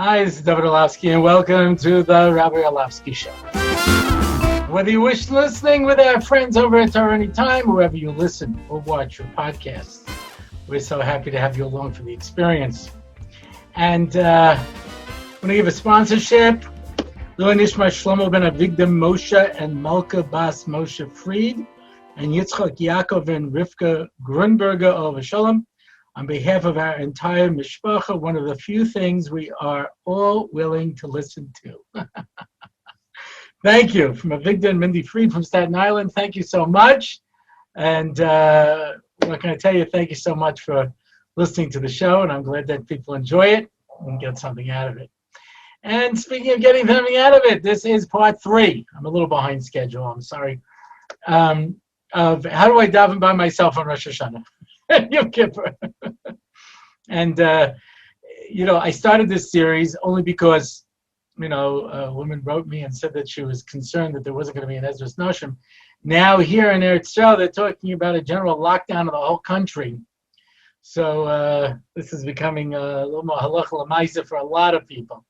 Hi, this is David Orlofsky, and welcome to the Rabbi Orlofsky Show. Whether you wish listening with our friends over at Torah Anytime, or wherever you listen or watch your podcasts, we're so happy to have you along for the experience. And I want to give a sponsorship. Lenny Shlomo ben Avigdor Moshe and Malka Bas Moshe Fried, and Yitzchak Yaakov and Rivka Grunberger of Shalom. On behalf of our entire mishpacha, one of the few things we are all willing to listen to. Thank you. From Avigdor and Mindy Fried from Staten Island, thank you so much. And what can I tell you? Thank you so much for listening to the show, and I'm glad that people enjoy it and get something out of it. And speaking of getting something out of it, this is part 3. I'm a little behind schedule, I'm sorry. Of how do I daven by myself on Rosh Hashanah? Yom Kippur. And, I started this series only because, a woman wrote me and said that she was concerned that there wasn't going to be an Ezras Noshim. Now here in Eretz Yisrael, they're talking about a general lockdown of the whole country. So this is becoming a little more halacha l'maisa for a lot of people.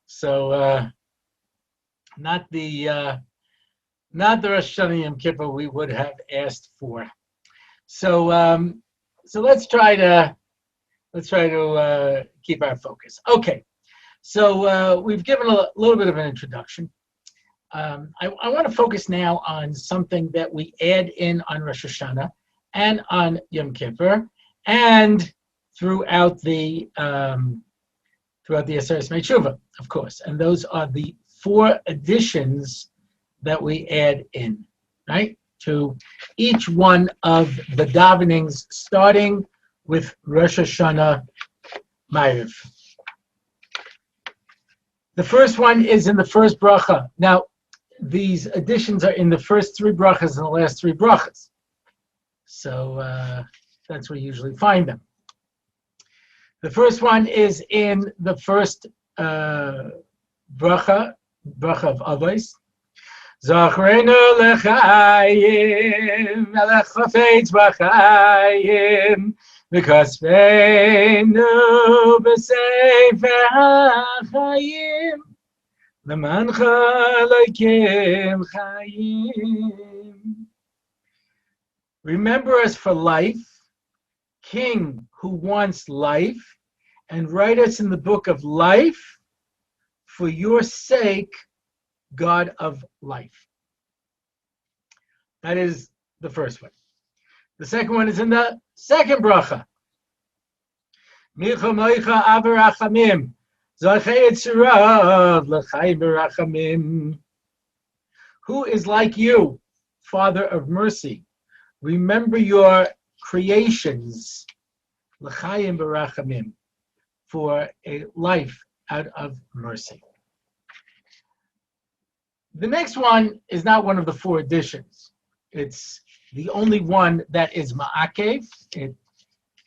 So not the Rosh Hashanah Yom Kippur we would have asked for. So let's try to keep our focus. Okay, so we've given a little bit of an introduction. I want to focus now on something that we add in on Rosh Hashanah and on Yom Kippur and throughout the Aseres Meitzvah, of course. And those are the 4 additions that we add in, right? To each one of the davenings, starting with Rosh Hashanah Ma'ariv. The first one is in the first bracha. Now, these additions are in the first 3 brachas and the last 3 brachas. So that's where you usually find them. The first one is in the first bracha of Avos. Zachrenu l'chaim, melech chafetz b'chaim, v'kasveinu b'sefer ha'chayim, l'mancha elokim chayim. Remember us for life, King who wants life, and write us in the book of life for your sake, God of life. That is the first one. The second one is in the second bracha. Micha moicha avarachamim, zachei etzirav l'chaim berachamim. Who is like you, Father of mercy? Remember your creations, l'chaim berachamim, for a life out of mercy. The next one is not one of the 4 additions. It's the only one that is ma'akev. It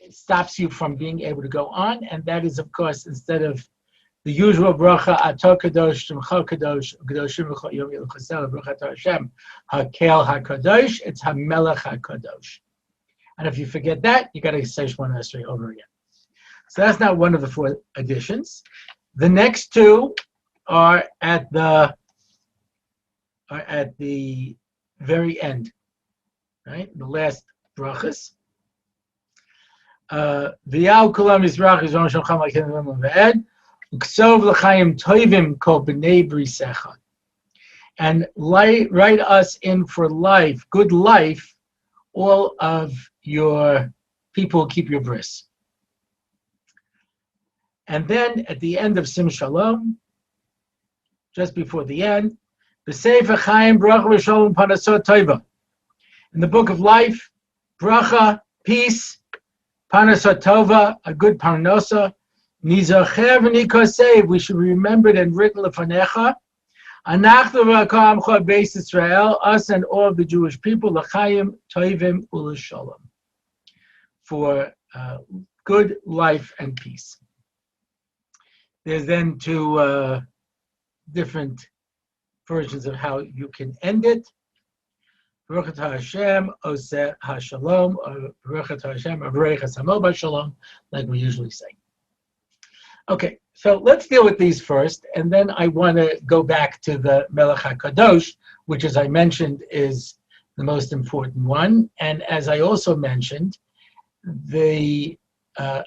stops you from being able to go on, and that is, of course, instead of the usual bracha, Ato Kadosh, Shemcha Kadosh, Kadoshim V'chol Yom Yilchasel, Brachat Hashem, Hakel HaKadosh, it's HaMelech HaKadosh. And if you forget that, you got to say Shemona Esrei over again. So that's not one of the 4 additions. The next 2 are at the very end, right? The last brachas. V'yal kulam mizrach yizron shalcham l'kedim v'ed u'ksov l'chaim toivim kol b'nei brisecha. And write us in for life, good life, all of your people who keep your bris. And then at the end of Sim Shalom, just before the end, B'sefer Chaim bracha v'shalom panasot tova. In the book of life, bracha, peace, panasot tova, a good parnasa, nizacher v'nikosev, we should be remembered and written lefanecha. Anachnu v'akam chod beis Yisrael, us and all of the Jewish people, l'chaim tovim u'l'shalom, for good life and peace. There's then 2 different versions of how you can end it. Baruch atah Hashem oseh hashalom, or Baruch atah Hashem avrei chasamo b'shalom, like we usually say. Okay, so let's deal with these first, and then I want to go back to the Melech HaKadosh, which, as I mentioned, is the most important one. And as I also mentioned, the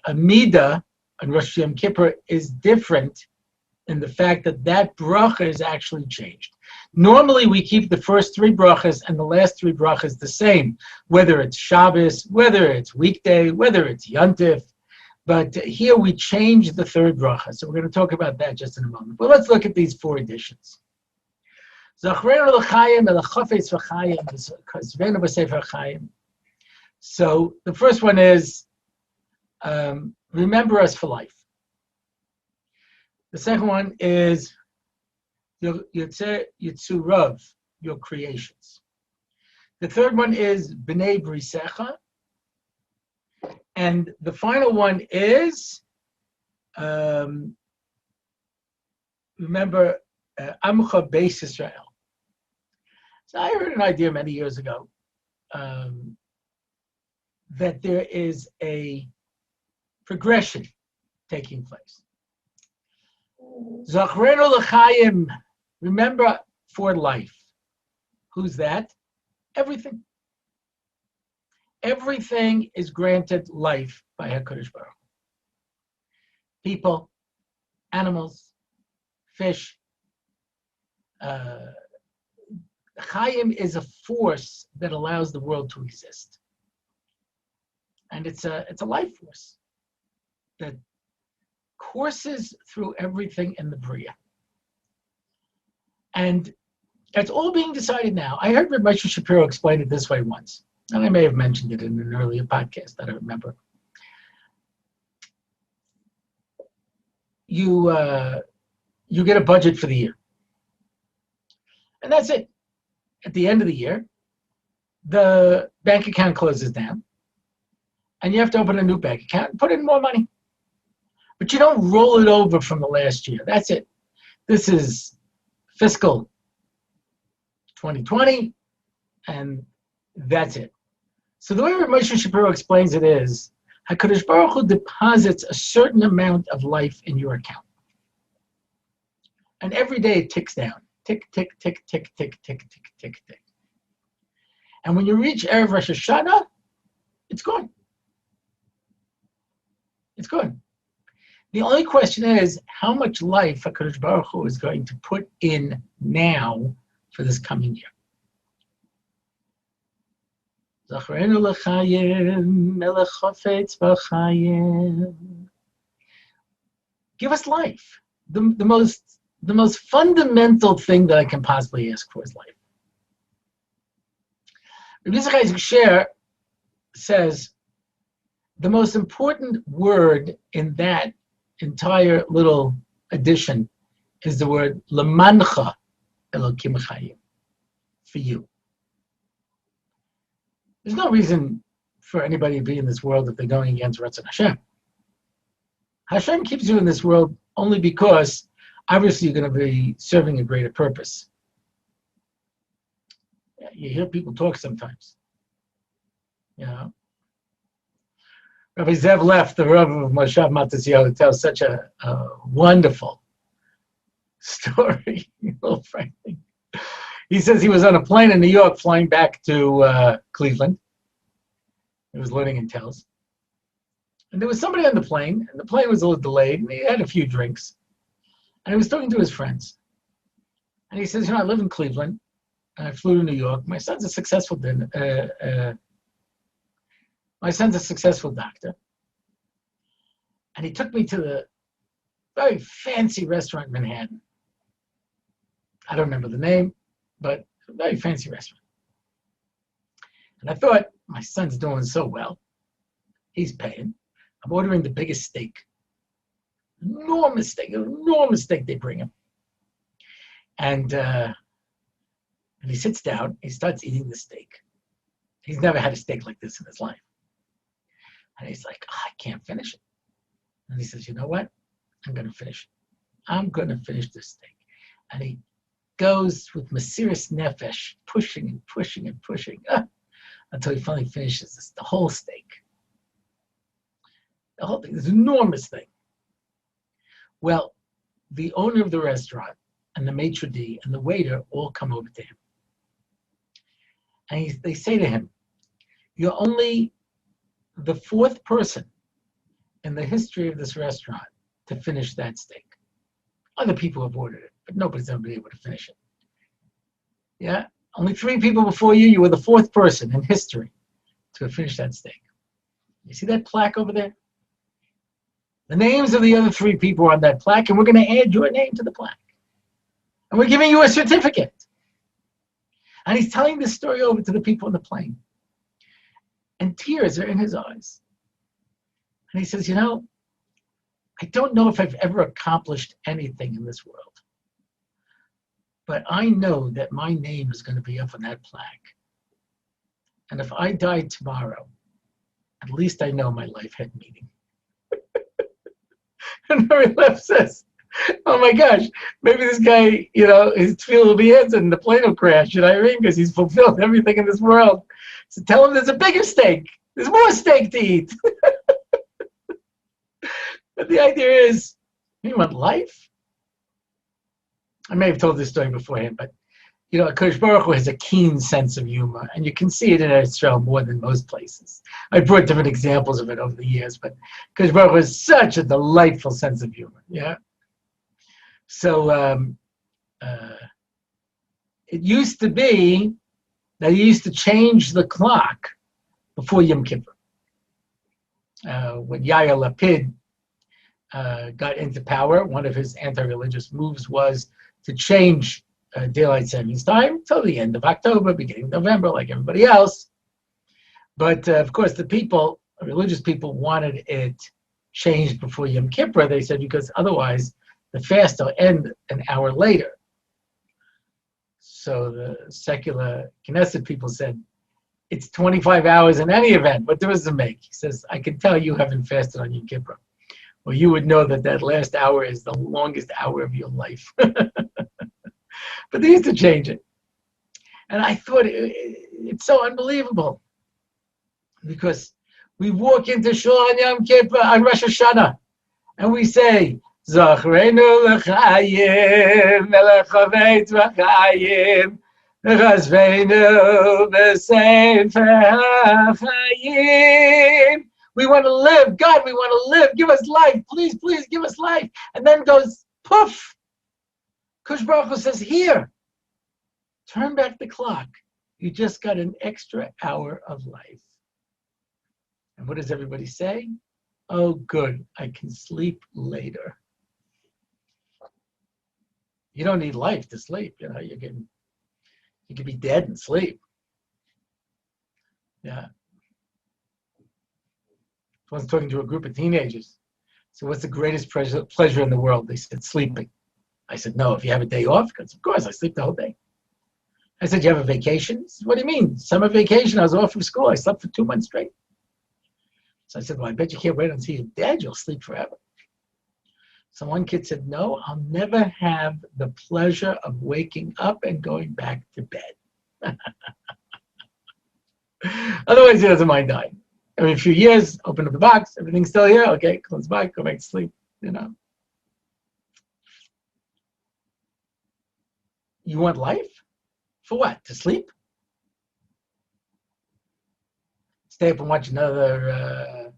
Amida on Rosh Yom Kippur is different in the fact that that bracha is actually changed. Normally, we keep the first three brachas and the last three brachas the same, whether it's Shabbos, whether it's weekday, whether it's Yontif. But here we change the third bracha. So we're going to talk about that just in a moment. But let's look at these four additions. So the first one is remember us for life. The second one is Yitzurav, your creations. The third one is B'nai Brisecha. And the final one is, remember, Amcha Beis Israel. So I heard an idea many years ago that there is a progression taking place. Zachrenu l'chaim, remember for life. Who's that? Everything. Everything is granted life by HaKadosh Baruch Hu. People, animals, fish. Chaim is a force that allows the world to exist. And it's a life force that courses through everything in the Bria. And it's all being decided now. I heard Rabbi Shapiro explain it this way once, and I may have mentioned it in an earlier podcast that I remember. You get a budget for the year. And that's it. At the end of the year, the bank account closes down, and you have to open a new bank account and put in more money. But you don't roll it over from the last year. That's it. This is fiscal 2020, and that's it. So the way Moshe Shapiro explains it is, HaKadosh Baruch Hu deposits a certain amount of life in your account. And every day it ticks down. Tick, tick, tick, tick, tick, tick, tick, tick, tick. And when you reach Erev Rosh Hashanah, it's gone. It's gone. The only question is how much life HaKadosh Baruch Hu is going to put in now for this coming year. Zachrenu l'chayim, melech chafetz b'chayim. Give us life. The most fundamental thing that I can possibly ask for is life. Rabbi Isaac Sher says the most important word in that entire little addition is the word lemancha Elokim chayim, for you. There's no reason for anybody to be in this world if they're going against Ratzon Hashem. Hashem keeps you in this world only because obviously you're going to be serving a greater purpose. You hear people talk sometimes. You know, Rabbi Zev left, the Rav of Moshav Matasyahu, tells such a wonderful story, frankly. He says he was on a plane in New York flying back to Cleveland. He was learning in Tells. And there was somebody on the plane, and the plane was a little delayed, and he had a few drinks. And he was talking to his friends. And he says, I live in Cleveland, and I flew to New York. My son's a successful doctor. And he took me to the very fancy restaurant in Manhattan. I don't remember the name, but a very fancy restaurant. And I thought, my son's doing so well. He's paying. I'm ordering the biggest steak. Enormous steak they bring him. And he sits down, he starts eating the steak. He's never had a steak like this in his life. And he's like, I can't finish it. And he says, you know what? I'm going to finish it. I'm going to finish this steak. And he goes with Mesiris Nefesh, pushing and pushing and pushing until he finally finishes the whole steak. The whole thing, this enormous thing. Well, the owner of the restaurant and the maitre d' and the waiter all come over to him. And they say to him, you're only the fourth person in the history of this restaurant to finish that steak. Other people have ordered it, but nobody's ever been able to finish it. Yeah? Only 3 people before you, you were the fourth person in history to have finished that steak. You see that plaque over there? The names of the other 3 people are on that plaque, and we're going to add your name to the plaque. And we're giving you a certificate. And he's telling this story over to the people on the plane. And tears are in his eyes. And he says, I don't know if I've ever accomplished anything in this world. But I know that my name is going to be up on that plaque. And if I die tomorrow, at least I know my life had meaning. And Harry Leff says, oh my gosh, maybe this guy, his tefillah will be answered and the plane will crash, because he's fulfilled everything in this world. So tell him there's a bigger steak. There's more steak to eat. But the idea is, you want life? I may have told this story beforehand, but Kodesh Baruch Hu has a keen sense of humor, and you can see it in Israel more than most places. I brought different examples of it over the years, but Kodesh Baruch Hu has such a delightful sense of humor. Yeah. So it used to be that he used to change the clock before Yom Kippur. When Yair Lapid got into power, one of his anti-religious moves was to change daylight savings time till the end of October, beginning of November, like everybody else. But of course, the religious people wanted it changed before Yom Kippur. They said because otherwise the fast will end an hour later. So the secular Knesset people said, it's 25 hours in any event. What difference does it make? He says, I can tell you haven't fasted on Yom Kippur. Well, you would know that last hour is the longest hour of your life. But they used to change it. And I thought it's so unbelievable. Because we walk into Shul on Yom Kippur, on Rosh Hashanah, and we say, Zachrenu l'chayim, melech havetz v'chayim, v'chazveinu b'sefer ha'chayim. We want to live. God, we want to live. Give us life. Please, please give us life. And then goes, poof. Kodesh Baruch Hu says, here, turn back the clock. You just got an extra hour of life. And what does everybody say? Oh, good. I can sleep later. You don't need life to sleep. You can be dead and sleep. Yeah. I was talking to a group of teenagers. So what's the greatest pleasure in the world? They said, sleeping. I said, no, if you have a day off, because of course I sleep the whole day. I said, you have a vacation? Said, what do you mean? Summer vacation, I was off from school. I slept for 2 months straight. So I said, well, I bet you can't wait until you're dead. You'll sleep forever. So one kid said, no, I'll never have the pleasure of waking up and going back to bed. Otherwise, he doesn't mind dying. Every few years, open up the box, everything's still here. Okay, close the box, go back to sleep, You want life? For what? To sleep? Stay up and watch another,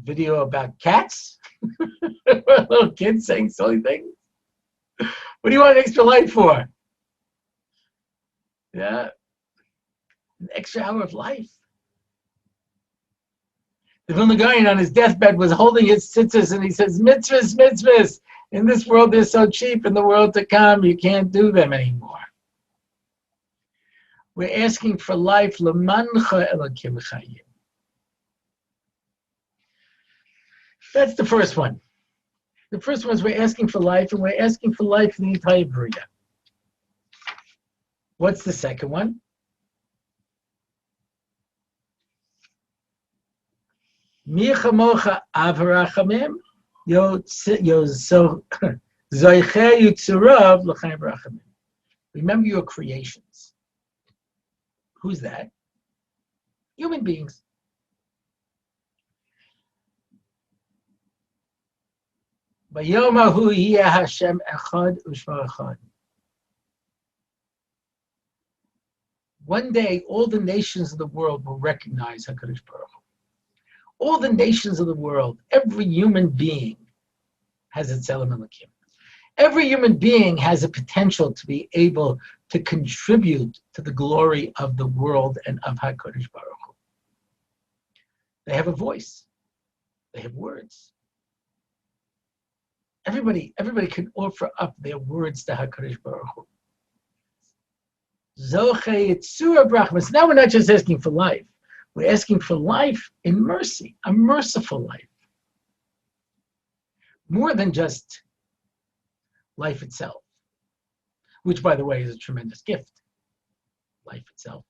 video about cats? Little kids saying silly things? What do you want an extra life for? Yeah. An extra hour of life. The Vilna Gaon on his deathbed was holding his tzitzis and he says, mitzvahs, mitzvahs. In this world, they're so cheap. In the world to come, you can't do them anymore. We're asking for life. L'mancha elokim chayim. That's the first one. The first one is we're asking for life, and we're asking for life in the entire Bria. What's the second one? Mi chamocha avarachamim. Remember your creations. Who's that? Human beings. Bayom hahu yeh Hashem echad u'shmo echad. One day, all the nations of the world will recognize HaKadosh Baruch Hu. All the nations of the world, every human being has its element of Kim. Every human being has a potential to be able to contribute to the glory of the world and of HaKadosh Baruch Hu. They have a voice. They have words. Everybody can offer up their words to HaKadosh Baruch Hu. Zoche Yitzura Brachmas. Now we're not just asking for life. We're asking for life in mercy, a merciful life. More than just life itself, which, by the way, is a tremendous gift. Life itself.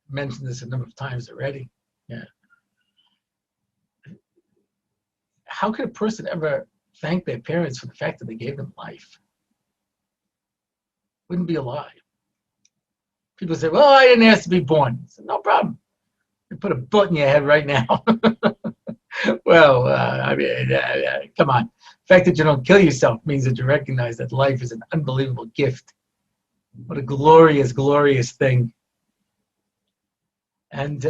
I've mentioned this a number of times already. Yeah. How could a person ever thank their parents for the fact that they gave them life? Wouldn't be alive. People say, well, I didn't ask to be born. I said, no problem. You put a bullet in your head right now. Well, come on. The fact that you don't kill yourself means that you recognize that life is an unbelievable gift. What a glorious, glorious thing. And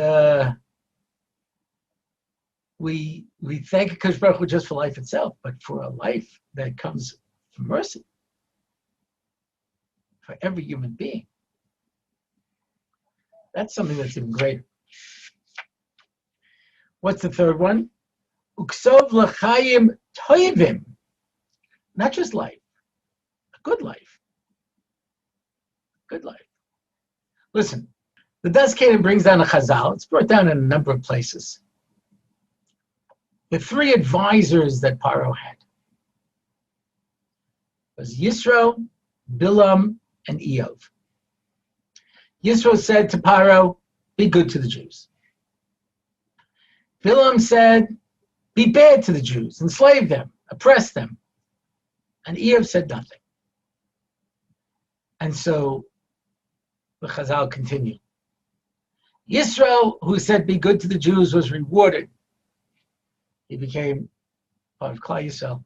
we thank HaKadosh Baruch Hu just for life itself, but for a life that comes from mercy for every human being. That's something that's even greater. What's the third one? Uksov l'chaim toivim. Not just life, a good life. Good life. Listen, the Das Kalim brings down a chazal. It's brought down in a number of places. The three advisors that Paro had was Yisro, Bilam, and Eov. Yisro said to Paro, be good to the Jews. Bilam said, be bad to the Jews, enslave them, oppress them. And Eov said nothing. And so the Chazal continued. Yisro, who said be good to the Jews, was rewarded. He became part of Klal Yisrael.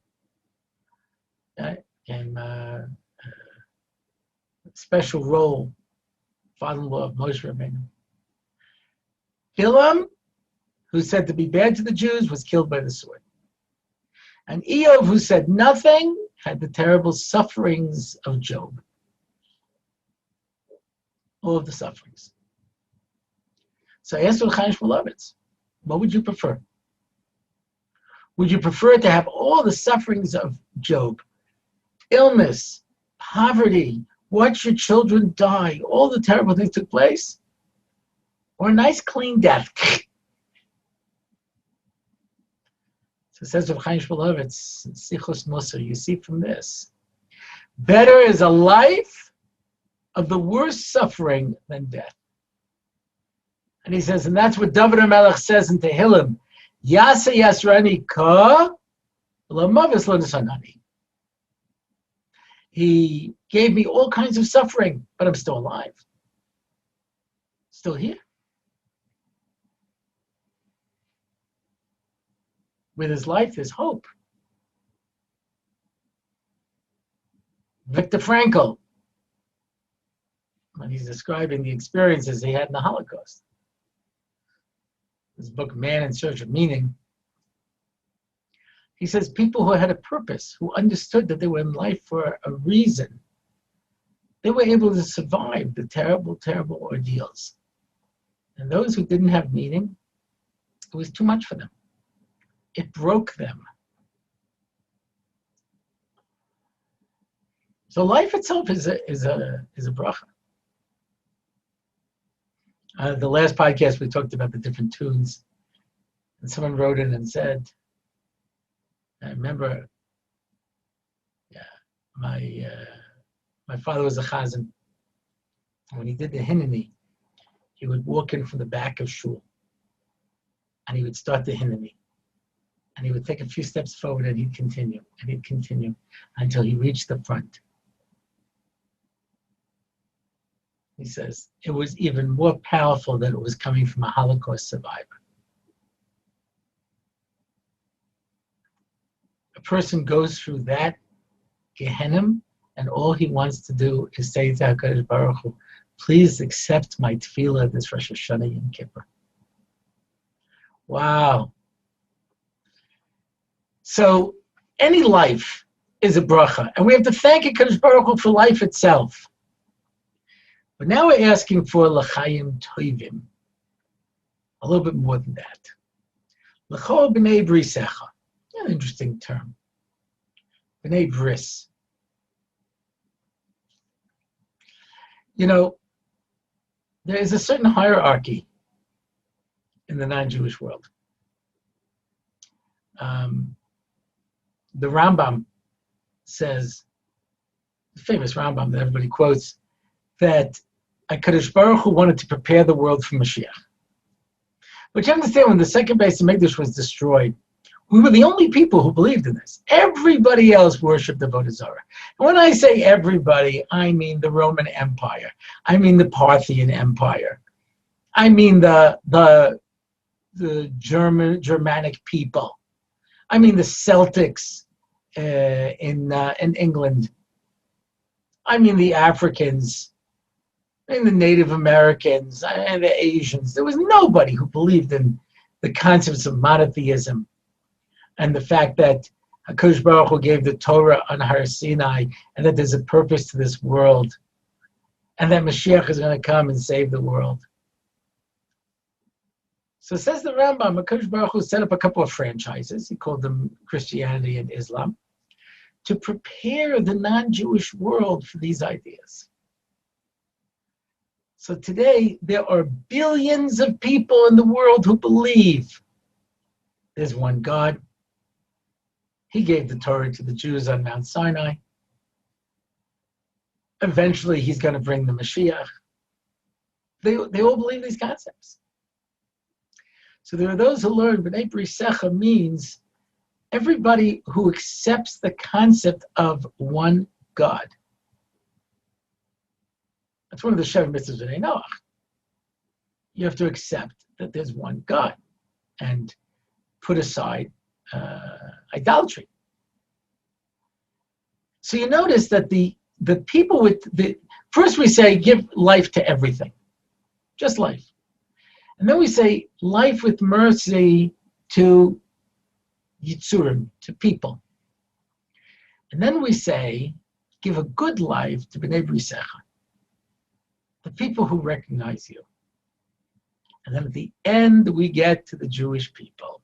Became a special role, father-in-law of Moshe Rabbeinu. Bilam, who said to be bad to the Jews, was killed by the sword. And Eov, who said nothing, had the terrible sufferings of Job. All of the sufferings. So I asked the Chaim Shmulevitz, what would you prefer? Would you prefer to have all the sufferings of Job, illness, poverty, watch your children die, all the terrible things took place, or a nice clean death? So it says of Chaim Shmulevitz, Sichos Musar, you see from this, better is a life of the worst suffering than death. And he says, and that's what Dovid HaMelech says in Tehillim, Yasa Yasrani Ka, Lamavis Lanasanani. He gave me all kinds of suffering, but I'm still alive. Still here. With his life, there's hope. Viktor Frankl, when he's describing the experiences he had in the Holocaust, his book, Man in Search of Meaning, he says people who had a purpose, who understood that they were in life for a reason, they were able to survive the terrible, terrible ordeals. And those who didn't have meaning, it was too much for them. It broke them. So life itself is a bracha. The last podcast we talked about the different tunes, and someone wrote in and said, I remember, my father was a chazan. When he did the hineni, he would walk in from the back of shul, and he would start the hineni, and he would take a few steps forward, and he'd continue until he reached the front. He says it was even more powerful that it was coming from a Holocaust survivor. a person goes through that Gehenna, and all he wants to do is say to HaKadosh Baruch Hu, please accept my tefillah this Rosh Hashanah Yom Kippur. Wow. So any life is a bracha, and we have to thank HaKadosh Baruch Hu for life itself. But now we're asking for l'chaim toivim, a little bit more than that. L'chol b'nei brisecha, an interesting term. B'nei bris. You know, there is a certain hierarchy in the non-Jewish world. The Rambam says, the famous Rambam that everybody quotes, that HaKadosh Baruch Hu wanted to prepare the world for Mashiach. But you understand, when the second Beis Hamikdash was destroyed, we were the only people who believed in this. Everybody else worshipped the Avodah Zarah. And when I say everybody, I mean the Roman Empire. I mean the Parthian Empire. I mean the Germanic people. I mean the Celtics in England. I mean the Africans, and the Native Americans, and the Asians. There was nobody who believed in the concepts of monotheism and the fact that HaKadosh Baruch Hu gave the Torah on Har Sinai, and that there's a purpose to this world, and that Mashiach is going to come and save the world. So says the Rambam, HaKadosh Baruch Hu set up a couple of franchises. He called them Christianity and Islam, to prepare the non-Jewish world for these ideas. So today, there are billions of people in the world who believe there's one God. He gave the Torah to the Jews on Mount Sinai. Eventually, he's going to bring the Mashiach. They all believe these concepts. So there are those who learn B'nai Brisecha means everybody who accepts the concept of one God. That's one of the Sheva mitzvahs of Noach. You have to accept that there's one God and put aside idolatry. So you notice that the people with first we say give life to everything, just life. And then we say life with mercy to Yitzurim, to people. And then we say give a good life to B'nai Brisecha, the people who recognize you. And then at the end, we get to the Jewish people.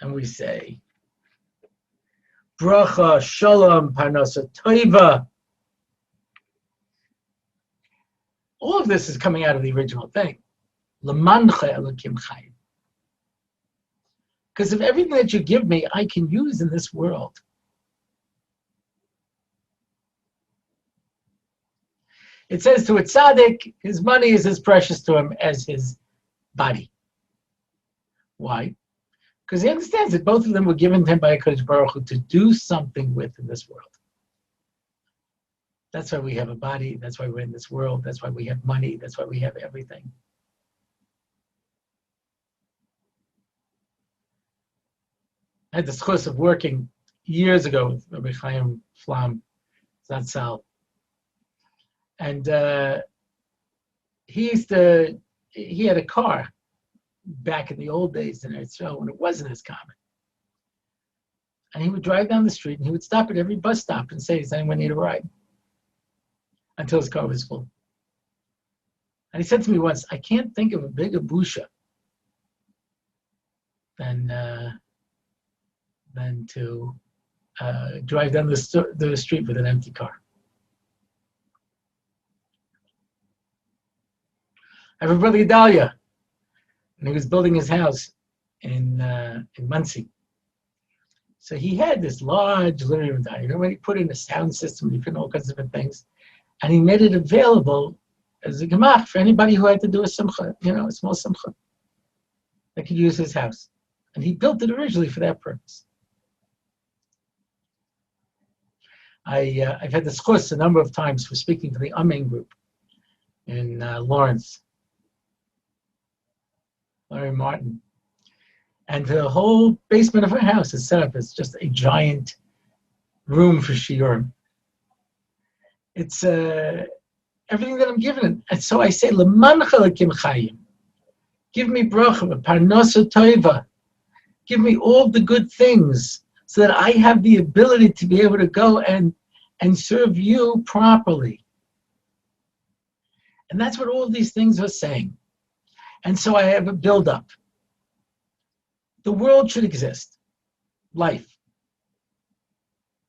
And we say, Bracha, Shalom, Parnasa, Toiva. All of this is coming out of the original thing. L'mancha Elokim Chayim. Because of everything that you give me, I can use in this world. It says to a tzaddik, his money is as precious to him as his body. Why? Because he understands that both of them were given to him by HaKadosh Baruch Hu to do something with in this world. That's why we have a body. That's why we're in this world. That's why we have money. That's why we have everything. I had the schus of working years ago with Rabbi Chaim Flam, Zatzal. And he had a car back in the old days in Israel when it wasn't as common. And he would drive down the street and he would stop at every bus stop and say, does anyone need a ride? Until his car was full. And he said to me once, I can't think of a bigger busha than to drive down the street with an empty car. I have a brother Gedalia, and he was building his house in Muncie. So he had this large living room dining room, and he put in a sound system, he put in all kinds of different things, and he made it available as a gemach for anybody who had to do a simcha, a small simcha, that could use his house. And he built it originally for that purpose. I've had this course a number of times for speaking to the Amen group in Lawrence. Larry Martin. And the whole basement of her house is set up as just a giant room for shiurim. It's everything that I'm given. And so I say, Leman chalakim chayim. Give me bracha, parnasa toiva. Give me all the good things so that I have the ability to be able to go and serve you properly. And that's what all of these things are saying. And so I have a build-up. The world should exist. Life.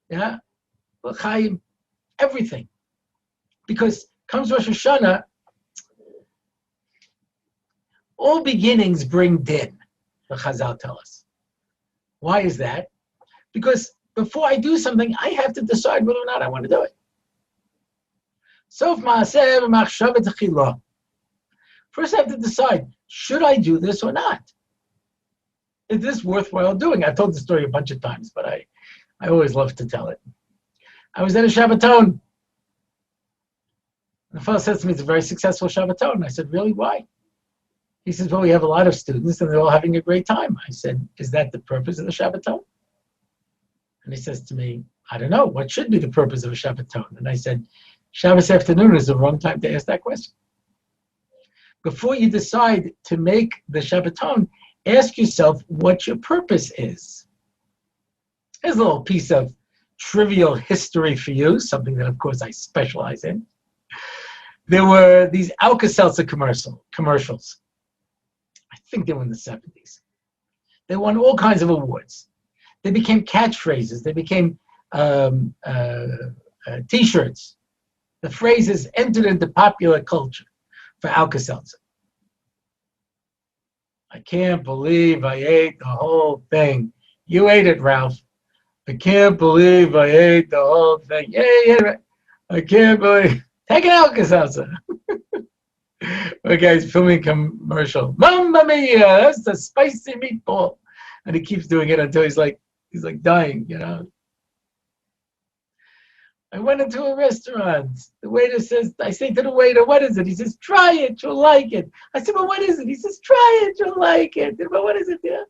Yeah? L'chaim, everything. Because comes Rosh Hashanah, all beginnings bring din, the Chazal tell us. Why is that? Because before I do something, I have to decide whether or not I want to do it. Sof ma'aseh v'machshavet tchila. First I have to decide, should I do this or not? Is this worthwhile doing? I've told the story a bunch of times, but I always love to tell it. I was at a shabbaton. The fellow says to me, it's a very successful shabbaton. And I said, really, why? He says, well, we have a lot of students and they're all having a great time. I said, is that the purpose of the shabbaton? And he says to me, I don't know, what should be the purpose of a shabbaton? And I said, Shabbos afternoon is the wrong time to ask that question. Before you decide to make the shabbaton, ask yourself what your purpose is. Here's a little piece of trivial history for you, something that, of course, I specialize in. There were these Alka-Seltzer commercials. I think they were in the 70s. They won all kinds of awards. They became catchphrases. They became T-shirts. The phrases entered into popular culture for Alka-Seltzer. I can't believe I ate the whole thing. You ate it, Ralph. I can't believe I ate the whole thing. Yeah. I can't believe. Take an Alka-Seltzer. The guy's filming a commercial. Mamma mia, that's a spicy meatball. And he keeps doing it until he's like dying, you know. I went into a restaurant. The waiter says, I say to the waiter, what is it? He says, try it, you'll like it. I said, well, what is it? He says, try it, you'll like it. But what is it? Yeah.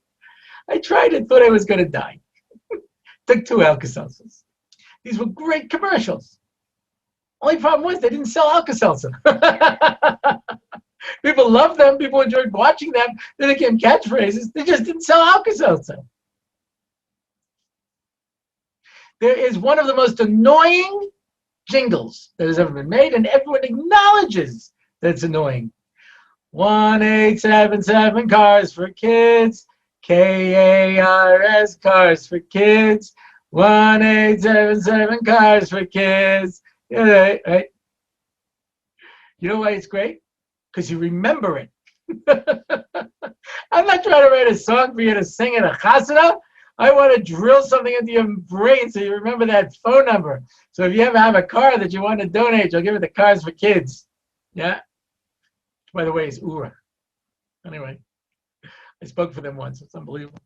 I tried it, thought I was going to die. Took 2 Alka-Seltzers. These were great commercials. Only problem was they didn't sell Alka-Seltzer. People loved them. People enjoyed watching them. They became catchphrases. They just didn't sell Alka-Seltzer. There is one of the most annoying jingles that has ever been made, and everyone acknowledges that it's annoying. 1877 cars for kids. KARS cars for kids. 1877 cars for kids. Yeah, right. You know why it's great? Because you remember it. I'm not trying to write a song for you to sing in a chasana. I want to drill something into your brain so you remember that phone number. So if you ever have a car that you want to donate, you'll give it to Cars for Kids. Yeah? Which, by the way, is URA. Anyway, I spoke for them once. It's unbelievable.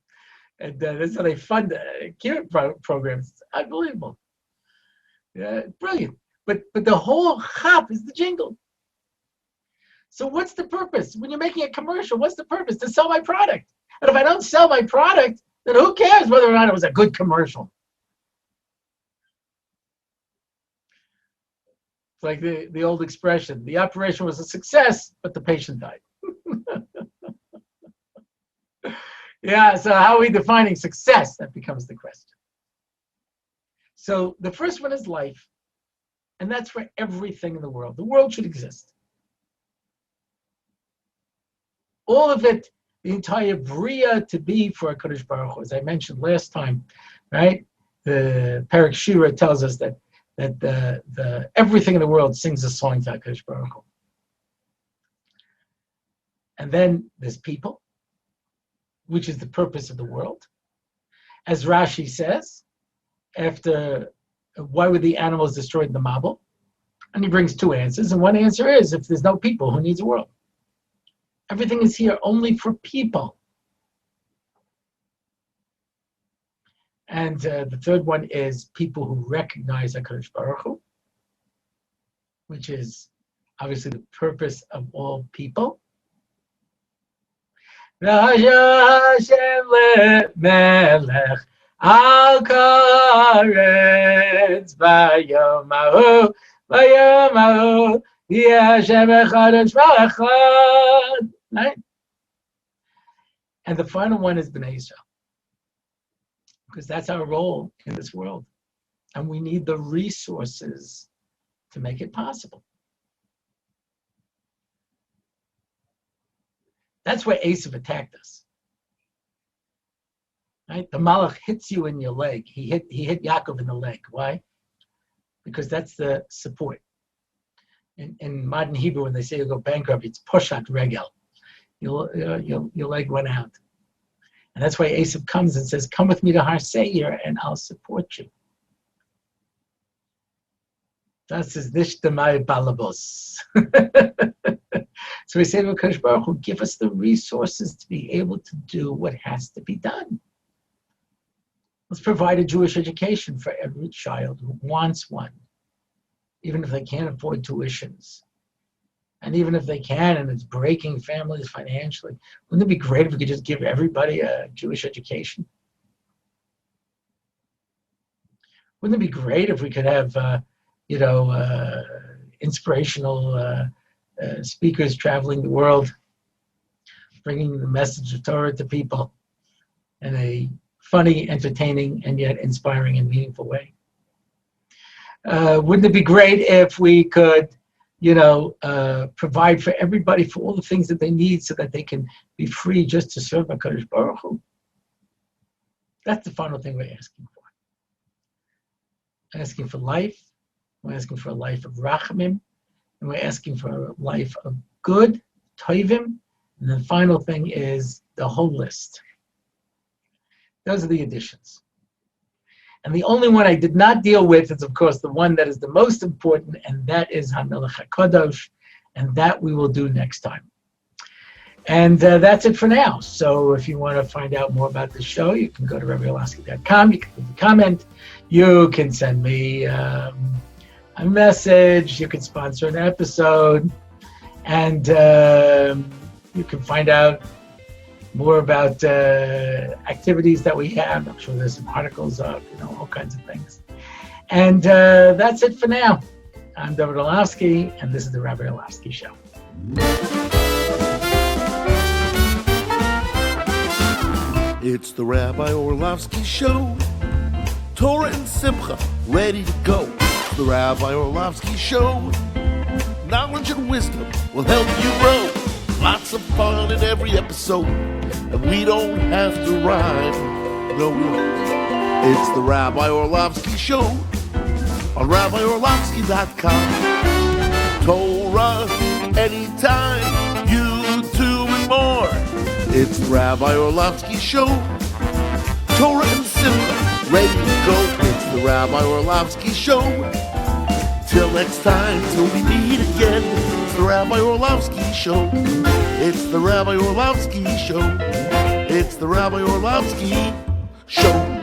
And that's how they fund care programs. It's unbelievable. Yeah, brilliant. But the whole hop is the jingle. So what's the purpose? When you're making a commercial, what's the purpose? To sell my product. And if I don't sell my product, then who cares whether or not it was a good commercial? It's like the old expression, the operation was a success, but the patient died. Yeah, so how are we defining success? That becomes the question. So the first one is life, and that's for everything in the world. The world should exist. All of it, the entire Bria to be for a Kadosh Baruch Hu. As I mentioned last time, right? The Perek Shira tells us that the everything in the world sings a song to Kadosh Baruch Hu. And then there's people, which is the purpose of the world. As Rashi says, after why were the animals destroyed in the Mabul? And he brings 2 answers, and one answer is if there's no people, who needs a world? Everything is here only for people. And the third one is people who recognize HaKadosh Baruch Hu, which is obviously the purpose of all people. Hashem lemelech al karetz vayom hahu Hashem echad echad. Right? And the final one is Bnei Yisrael, because that's our role in this world. And we need the resources to make it possible. That's where Esav attacked us. Right? The Malach hits you in your leg. He hit Yaakov in the leg. Why? Because that's the support. In modern Hebrew, when they say you go bankrupt, it's poshat regel. Your leg went out. And that's why Esav comes and says, come with me to Har Seir and I'll support you. Das is nishdamai balabos. So we say to HaKadosh Baruch Hu, give us the resources to be able to do what has to be done. Let's provide a Jewish education for every child who wants one, even if they can't afford tuitions. And even if they can, and it's breaking families financially, wouldn't it be great if we could just give everybody a Jewish education? Wouldn't it be great if we could have, inspirational speakers traveling the world, bringing the message of Torah to people in a funny, entertaining, and yet inspiring and meaningful way? Wouldn't it be great if we could, provide for everybody for all the things that they need so that they can be free just to serve HaKadosh Baruch Hu? That's the final thing we're asking for. We're asking for life. We're asking for a life of rachamim. And we're asking for a life of good, toivim. And the final thing is the whole list. Those are the additions. And the only one I did not deal with is, of course, the one that is the most important, and that is HaMelech HaKadosh, and that we will do next time. And that's it for now. So if you want to find out more about the show, you can go to RabbiOrlofsky.com. You can leave a comment. You can send me a message. You can sponsor an episode. And you can find out more about activities that we have. I'm sure there's some articles up, all kinds of things. And that's it for now. I'm Dovid Orlofsky, and this is the Rabbi Orlofsky Show. It's the Rabbi Orlofsky Show. Torah and Simcha, ready to go. It's the Rabbi Orlofsky Show. Knowledge and wisdom will help you grow. Lots of fun in every episode, and we don't have to rhyme. No, we don't. It's the Rabbi Orlofsky Show on RabbiOrlofsky.com. Torah anytime, YouTube and more. It's the Rabbi Orlofsky Show. Torah and Simcha, ready to go. It's the Rabbi Orlofsky Show. Till next time, till we meet again. It's the Rabbi Orlofsky Show. It's the Rabbi Orlofsky Show. It's the Rabbi Orlofsky Show.